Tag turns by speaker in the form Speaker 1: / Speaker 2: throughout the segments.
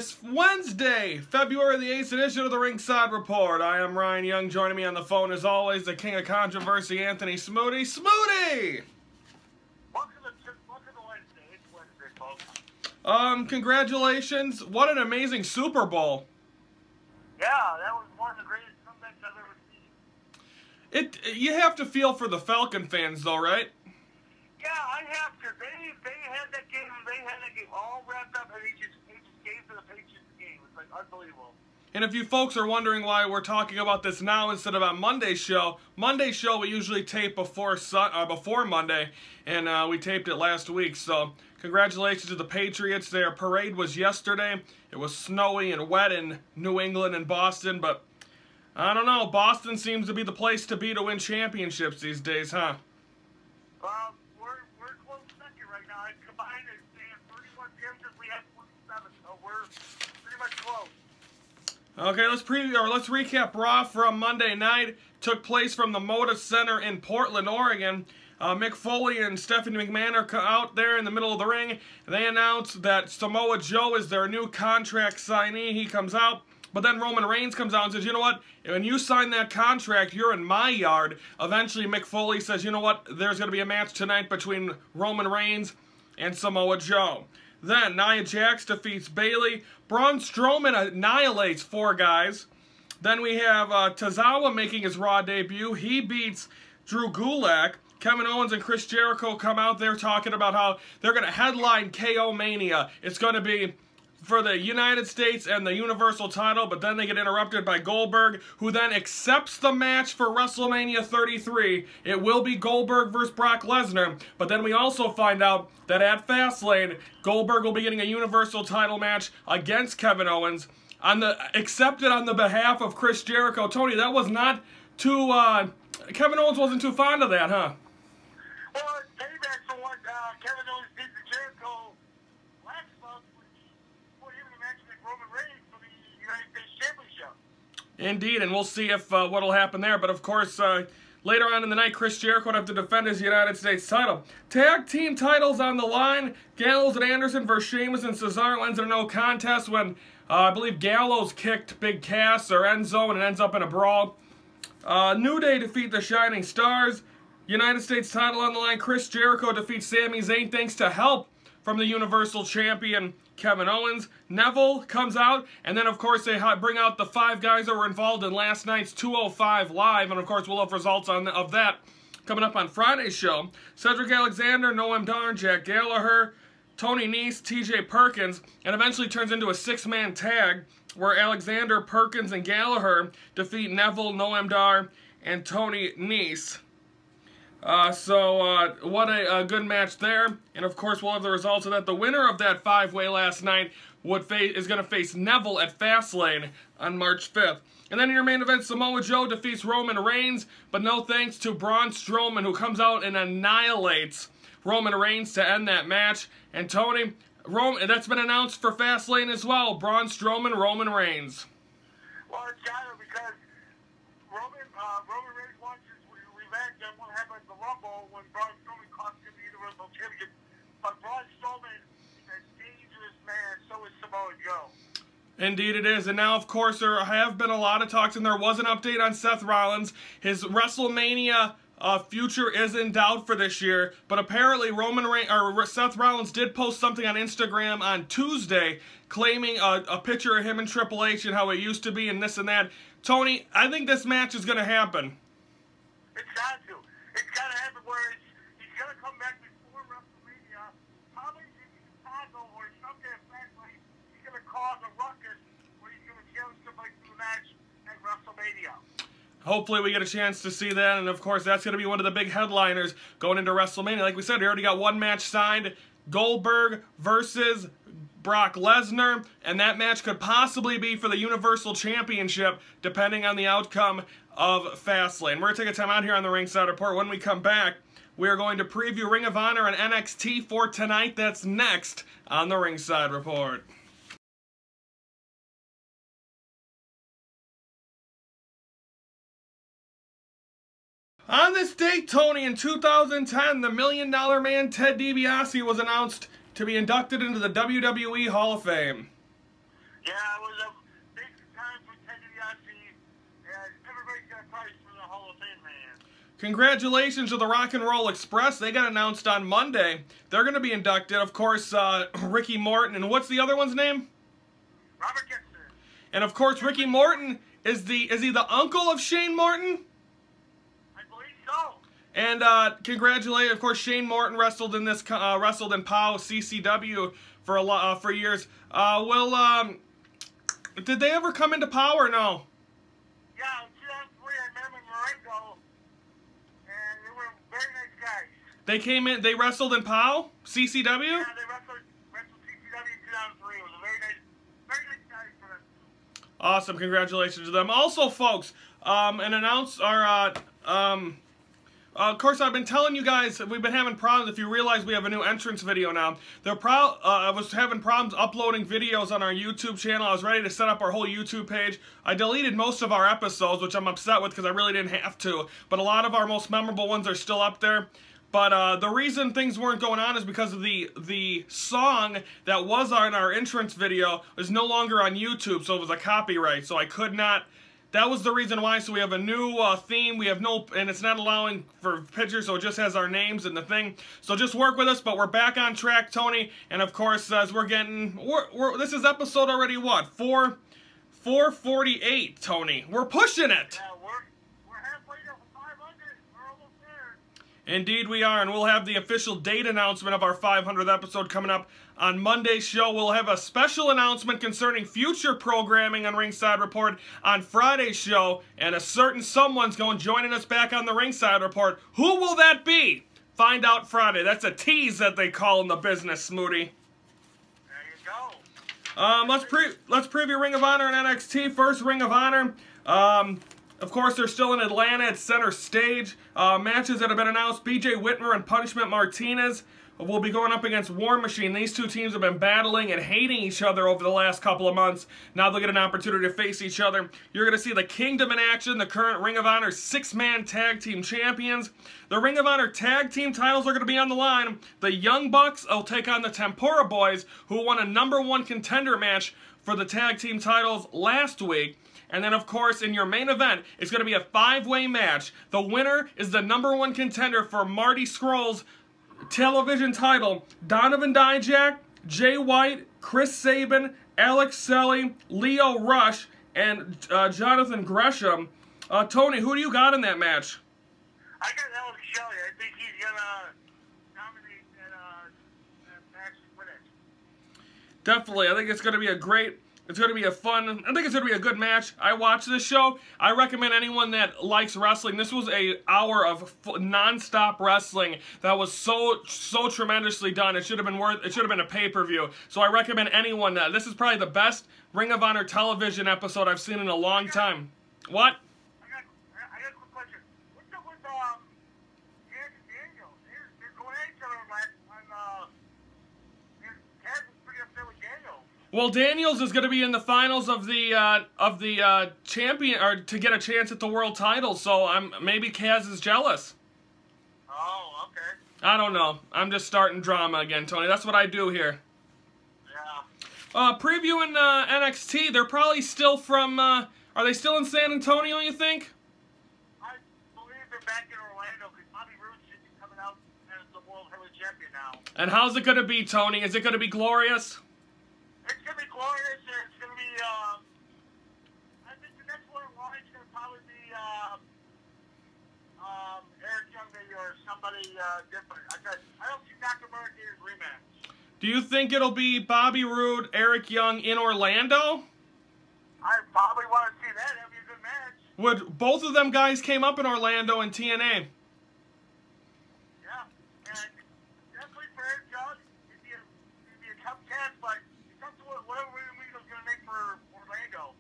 Speaker 1: this Wednesday, February the 8th edition of the Ringside Report. I am Ryan Young. Joining me on the phone, as always, the king of controversy, Anthony Smoody. Smoody!
Speaker 2: Welcome to Wednesday. It's Wednesday, folks.
Speaker 1: Congratulations. What an amazing Super Bowl.
Speaker 2: Yeah, that was one of the greatest comebacks I've ever seen.
Speaker 1: You have to feel for the Falcon fans, though, right?
Speaker 2: Yeah, I have to. They had that game. They had that game all wrapped up, and they just gave to the Patriots the game. It's like unbelievable. And
Speaker 1: if you folks are wondering why we're talking about this now instead of on Monday's show we usually tape before Monday, and we taped it last week. So congratulations to the Patriots. Their parade was yesterday. It was snowy and wet in New England and Boston, but I don't know. Boston seems to be the place to be to win championships these days, huh?
Speaker 2: We're close second right now. It's combined, they have 31 championships. We have 27, so we're pretty much close.
Speaker 1: Okay, let's recap Raw from Monday night. Took place from the Moda Center in Portland, Oregon. Mick Foley and Stephanie McMahon are out there in the middle of the ring. They announced that Samoa Joe is their new contract signee. He comes out, but then Roman Reigns comes out and says, you know what, when you sign that contract, you're in my yard. Eventually, Mick Foley says, you know what, there's going to be a match tonight between Roman Reigns and Samoa Joe. Then, Nia Jax defeats Bayley. Braun Strowman annihilates 4 guys. Then we have Tozawa making his Raw debut. He beats Drew Gulak. Kevin Owens and Chris Jericho come out there talking about how they're going to headline KO Mania. It's going to be for the United States and the Universal title, but then they get interrupted by Goldberg, who then accepts the match for WrestleMania 33. It will be Goldberg versus Brock Lesnar, but then we also find out that at Fastlane, Goldberg will be getting a Universal title match against Kevin Owens, accepted on the behalf of Chris Jericho. Tony, that was not too, Kevin Owens wasn't too fond of that, huh?
Speaker 2: Well, it's payback for what Kevin Owens did to Jericho last month when he put him in a match with Roman Reigns for the United States Championship.
Speaker 1: Indeed, and we'll see if what'll happen there. But of course, later on in the night, Chris Jericho would have to defend his United States title. Tag team titles on the line. Gallows and Anderson versus Sheamus and Cesaro ends in a no contest when I believe Gallows kicked Big Cass or Enzo and it ends up in a brawl. New Day defeat the Shining Stars. United States title on the line. Chris Jericho defeats Sami Zayn thanks to help from the Universal Champion Kevin Owens. Neville comes out, and then of course they bring out the 5 guys that were involved in last night's 205 Live, and of course we'll have results of that coming up on Friday's show. Cedric Alexander, Noam Dar, Jack Gallagher, Tony Nese, TJ Perkins, and eventually turns into a 6-man tag where Alexander, Perkins, and Gallagher defeat Neville, Noam Dar, and Tony Nese. What a good match there, and of course we'll have the results of that. The winner of that 5-way last night is going to face Neville at Fastlane on March 5th. And then in your main event, Samoa Joe defeats Roman Reigns, but no thanks to Braun Strowman, who comes out and annihilates Roman Reigns to end that match. And Tony, that's been announced for Fastlane as well, Braun Strowman, Roman Reigns.
Speaker 2: Well, it's got to, because Roman Reigns wants his revenge on what happened at the Rumble when Braun Strowman cost him the Universal Championship. But Braun Strowman is a dangerous man, so is Samoa Joe.
Speaker 1: Indeed it is, and now of course there have been a lot of talks, and there was an update on Seth Rollins. His WrestleMania future is in doubt for this year, but apparently Seth Rollins did post something on Instagram on Tuesday claiming a picture of him and Triple H and how it used to be and this and that. Tony, I think this match is going to happen.
Speaker 2: It's got to. It's got to happen where he's going to come back before WrestleMania, probably in Chicago or something like that. He's going to cause a ruckus where he's going to challenge somebody to the match at WrestleMania.
Speaker 1: Hopefully we get a chance to see that, and of course that's going to be one of the big headliners going into WrestleMania. Like we said, we already got 1 match signed, Goldberg versus Brock Lesnar, and that match could possibly be for the Universal Championship, depending on the outcome of Fastlane. We're going to take a time out here on the Ringside Report. When we come back, we are going to preview Ring of Honor and NXT for tonight. That's next on the Ringside Report. On this date, Tony, in 2010, the $1 Million Man Ted DiBiase was announced to be inducted into the WWE Hall of Fame.
Speaker 2: Yeah, it was a big time for Ted DiBiase, and everybody's got a price for the Hall of Fame, man.
Speaker 1: Congratulations to the Rock and Roll Express. They got announced on Monday. They're going to be inducted. Of course, Ricky Morton. And what's the other one's name?
Speaker 2: Robert Gibson.
Speaker 1: And of course, Ricky Morton is he the uncle of Shane Morton?
Speaker 2: I believe so.
Speaker 1: And congratulate, of course, Shane Morton wrestled in POW CCW for years. Did they ever come into POW or no?
Speaker 2: Yeah, in 2003, I met him in Marengo, and they were very nice guys.
Speaker 1: They came in. They wrestled in POW CCW.
Speaker 2: Yeah, they wrestled CCW in 2003. It was a very nice guy for them.
Speaker 1: Awesome! Congratulations to them. Also, folks, of course, I've been telling you guys we've been having problems. If you realize we have a new entrance video now, I was having problems uploading videos on our YouTube channel. I was ready to set up our whole YouTube page. I deleted most of our episodes, which I'm upset with because I really didn't have to. But a lot of our most memorable ones are still up there. But the reason things weren't going on is because of the song that was on our entrance video is no longer on YouTube, so it was a copyright. So I could not. That was the reason why. So we have a new theme. We have and it's not allowing for pictures, so it just has our names and the thing. So just work with us. But we're back on track, Tony. And of course, as we're getting, this is episode already what 448, Tony. We're pushing it.
Speaker 2: Yeah, we're halfway to 500. We're almost there.
Speaker 1: Indeed we are, and we'll have the official date announcement of our 500th episode coming up on Monday's show. We'll have a special announcement concerning future programming on Ringside Report on Friday's show, and a certain someone's joining us back on the Ringside Report. Who will that be? Find out Friday. That's a tease that they call in the business, Smoody.
Speaker 2: There you go.
Speaker 1: Let's preview Ring of Honor and NXT. First, Ring of Honor. Of course, they're still in Atlanta at Center Stage. Matches that have been announced: BJ Whitmer and Punishment Martinez will be going up against War Machine. These two teams have been battling and hating each other over the last couple of months. Now they'll get an opportunity to face each other. You're going to see the Kingdom in action, the current Ring of Honor 6-man tag team champions. The Ring of Honor tag team titles are going to be on the line. The Young Bucks will take on the Tempura Boys, who won a #1 contender match for the tag team titles last week. And then, of course, in your main event, it's going to be a 5-way match. The winner is the #1 contender for Marty Scurll's television title: Donovan Dijak, Jay White, Chris Sabin, Alex Selly, Leo Rush, and Jonathan Gresham. Tony, who do you got in that match?
Speaker 2: I got Alex Shelley. I think he's going to dominate that match with it.
Speaker 1: Definitely. I think it's going to be a great... It's going to be I think it's going to be a good match. I watched this show. I recommend anyone that likes wrestling. This was an hour of non-stop wrestling that was so tremendously done. It should have been a pay-per-view. So I recommend anyone that. This is probably the best Ring of Honor television episode I've seen in a long time. What?
Speaker 2: I got a quick question. What's up with Kaz and Daniel? They're going at each other on Kaz is pretty upset with Daniel.
Speaker 1: Well, Daniels is going to be in the finals of the champion, or to get a chance at the world title. So maybe Kaz is jealous.
Speaker 2: Oh, okay.
Speaker 1: I don't know. I'm just starting drama again, Tony. That's what I do here.
Speaker 2: Yeah.
Speaker 1: Previewing NXT. They're probably still from. Are they still in San Antonio? You think?
Speaker 2: I believe they're back in Orlando because Bobby Roode should be coming out as the World Heavyweight Champion now.
Speaker 1: And how's it going to be, Tony? Is it going to be glorious?
Speaker 2: It's going to be glorious, and it's going to be, I think the next one in line is going to probably be, Eric Young or somebody, different. I don't see Nakamura getting a rematch.
Speaker 1: Do you think it'll be Bobby Roode, Eric Young in Orlando?
Speaker 2: I probably want to see that. That'd be a good match.
Speaker 1: Would both of them guys came up in Orlando in TNA?
Speaker 2: Yeah, and definitely for Eric Young, it'd be a tough test, but whatever Regal's going to make for Orlando.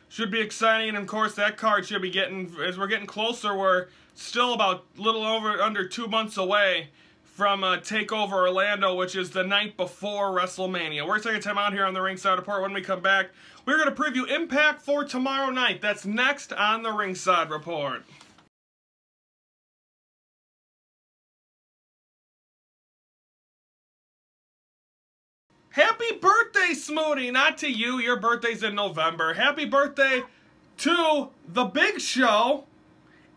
Speaker 1: Should be exciting, and of course that card should be getting, as we're getting closer, we're still about under 2 months away from TakeOver Orlando, which is the night before WrestleMania. We're taking time out here on the Ringside Report. When we come back, we're going to preview Impact for tomorrow night. That's next on the Ringside Report. Happy birthday, Smooty! Not to you, your birthday's in November. Happy birthday to The Big Show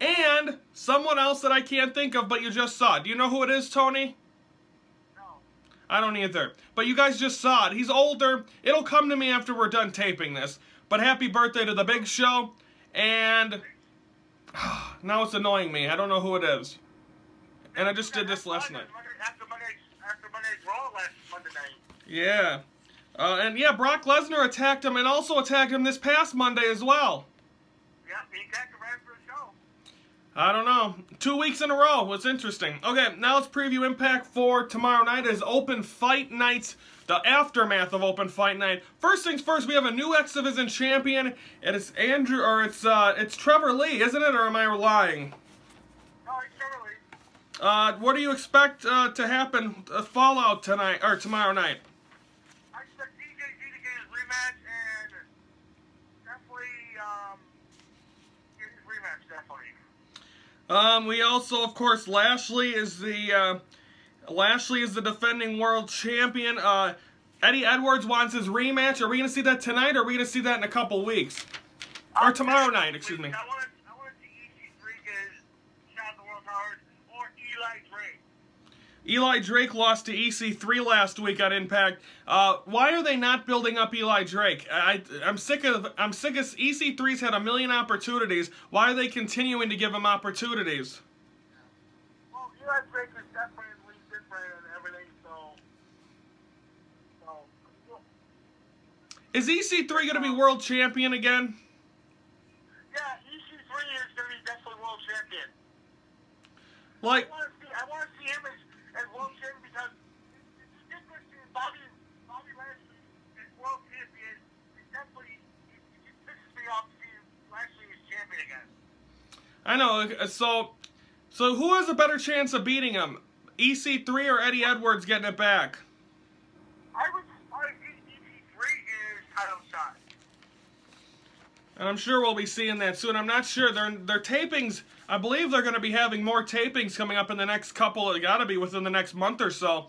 Speaker 1: and someone else that I can't think of, but you just saw. Do you know who it is, Tony?
Speaker 2: No.
Speaker 1: I don't either. But you guys just saw it. He's older. It'll come to me after we're done taping this. But happy birthday to The Big Show. And now it's annoying me. I don't know who it is. And I just did this last night.
Speaker 2: After Monday's Raw last Monday night.
Speaker 1: Yeah. And yeah, Brock Lesnar attacked him and also attacked him this past Monday as well.
Speaker 2: Yeah, he attacked him right after the show.
Speaker 1: I don't know. 2 weeks in a row. It's interesting. Okay, now let's preview Impact for tomorrow night as Open Fight Night, the aftermath of Open Fight Night. First things first, we have a new X Division champion, and it's it's Trevor Lee, isn't it, or am I lying?
Speaker 2: No, it's Trevor Lee.
Speaker 1: What do you expect to happen Fallout tonight or tomorrow night?
Speaker 2: I expect DJZ to get his rematch and definitely get his rematch, definitely.
Speaker 1: We also, of course, Lashley is the defending world champion. Eddie Edwards wants his rematch. Are we going to see that tonight, or are we going to see that in a couple weeks? Or tomorrow night, excuse me.
Speaker 2: I want to see EC3 get his shot at the World Powers or Eli Drake.
Speaker 1: Eli Drake lost to EC3 last week on Impact. Why are they not building up Eli Drake? I'm sick of EC3's had a million opportunities. Why are they continuing to give him opportunities?
Speaker 2: Well, Eli Drake is definitely different and everything, so
Speaker 1: is EC3 going to be world champion again?
Speaker 2: yeah, EC3 is going to be definitely world champion.
Speaker 1: Like,
Speaker 2: I want to see him as world champion because it's different than Bobby Lashley as world champion. It definitely it pisses me off to see Lashley as champion again.
Speaker 1: I know. So who has a better chance of beating him? EC3 or Eddie Edwards getting it back?
Speaker 2: I would EC3 is title shot.
Speaker 1: And I'm sure we'll be seeing that soon. I'm not sure. Their tapings, I believe they're going to be having more tapings coming up in the next couple, it got to be within the next month or so.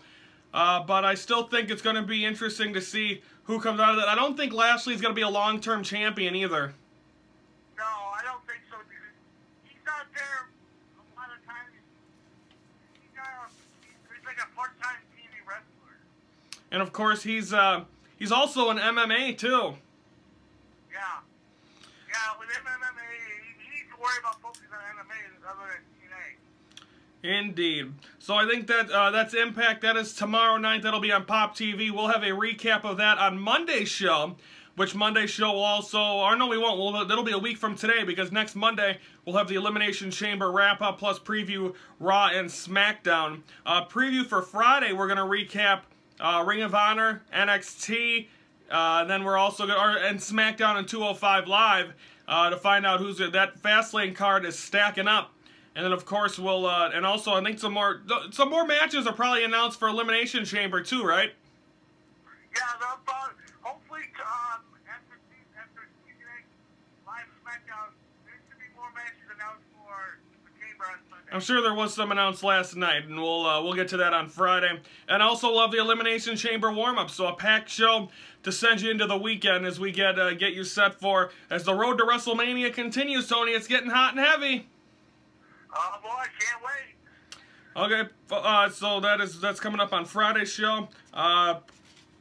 Speaker 1: But I still think it's going to be interesting to see who comes out of that. I don't think Lashley's going to be a long-term champion either.
Speaker 2: No, I don't think so. He's not there a lot of times. He's like a part-time TV wrestler.
Speaker 1: And of course, he's also an MMA too.
Speaker 2: Yeah, with MMA, he needs to worry about focusing on MMA other than TNA.
Speaker 1: Indeed. So I think that that's Impact. That is tomorrow night. That'll be on Pop TV. We'll have a recap of that on Monday's show, which Monday's show will also, or no, we won't. That'll be a week from today because next Monday we'll have the Elimination Chamber wrap-up plus preview Raw and SmackDown. Preview for Friday, we're going to recap Ring of Honor, NXT, then we're also going to, and SmackDown and 205 Live to find out who's that Fastlane card is stacking up. And then of course we'll and also I think some more matches are probably announced for Elimination Chamber too, right?
Speaker 2: Yeah, hopefully after Tuesday night live SmackDown, there should be more matches announced for the Chamber on Sunday.
Speaker 1: I'm sure there was some announced last night, and we'll get to that on Friday. And also love the Elimination Chamber warm-up, so a packed show to send you into the weekend as we get you set for as the road to WrestleMania continues. Tony, it's getting hot and heavy.
Speaker 2: Oh boy, I can't wait.
Speaker 1: Okay, so that's coming up on Friday's show.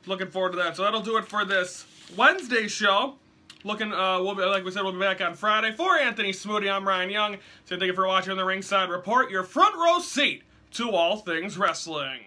Speaker 1: Looking forward to that. So that'll do it for this Wednesday show. Like we said, we'll be back on Friday. For Anthony Smooty, I'm Ryan Young. So thank you for watching the Ringside Report, your front row seat to all things wrestling.